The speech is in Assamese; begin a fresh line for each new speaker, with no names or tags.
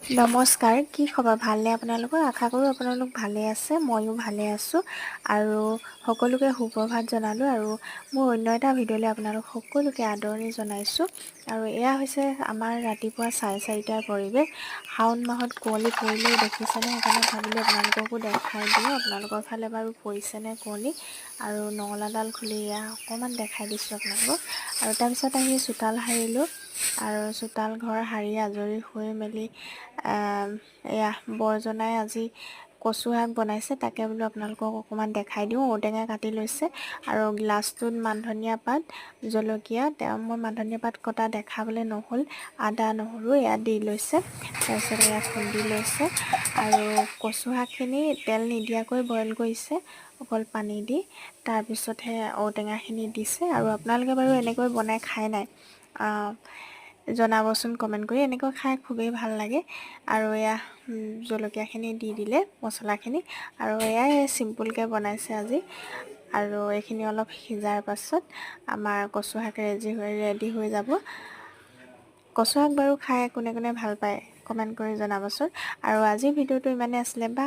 নমস্কাৰ, কি খবৰ? ভালনে আপোনালোকৰ? আশা কৰোঁ আপোনালোক ভালে আছে, ময়ো ভালে আছোঁ আৰু সকলোকে সুপ্ৰভাত জনালোঁ আৰু মোৰ অন্য এটা ভিডিঅ'লৈ আপোনালোক সকলোকে আদৰণি জনাইছোঁ আৰু এয়া হৈছে আমাৰ ৰাতিপুৱা 4:30টাৰ পৰিৱেশ। শাওণ মাহত কুঁৱলী পৰিলেই দেখিছেনে, সেইকাৰণে ভাবিলোঁ আপোনালোককো দেখাই দিওঁ। আপোনালোকৰ ফালে বাৰু পৰিছেনে কুঁৱলী? আৰু নঙলাডাল খুলি এয়া অকণমান দেখাই দিছোঁ আপোনালোকক। আৰু তাৰপিছত আহি চোতাল সাৰিলোঁ আৰু চোতাল ঘৰ সাৰি আজৰি হৈ মেলি এয়া বৰজনাই আজি কচু শাক বনাইছে, তাকে বোলো আপোনালোকক অকণমান দেখাই দিওঁ। ঔটেঙা কাটি লৈছে আৰু গ্লাছটোত মানধনিয়া পাত, জলকীয়া, মই মানধনিয়া পাত কটা দেখাবলৈ নহ'ল, আদা নহৰু এয়া দি লৈছে, তাৰপিছত এয়া খুন্দি লৈছে আৰু কচু শাকখিনি তেল নিদিয়াকৈ বইল কৰিছে, অকল পানী দি, তাৰপিছতহে ঔটেঙাখিনি দিছে। আৰু আপোনালোকে বাৰু এনেকৈ বনাই খাই নাই? জনাবচোন কমেণ্ট কৰি। এনেকৈ খাই খুবেই ভাল লাগে। আৰু এয়া জলকীয়াখিনি দি দিলে, মছলাখিনি, আৰু এয়াই চিম্পুলকৈ বনাইছে আজি। আৰু এইখিনি অলপ সিজাৰ পাছত আমাৰ কচু শাক ৰেডি হৈ যাব। কচু শাক বাৰু খাই কোনে কোনে ভাল পায় কমেণ্ট কৰি জনাবচোন। আৰু আজিৰ ভিডিঅ'টো ইমানেই আছিলে। বা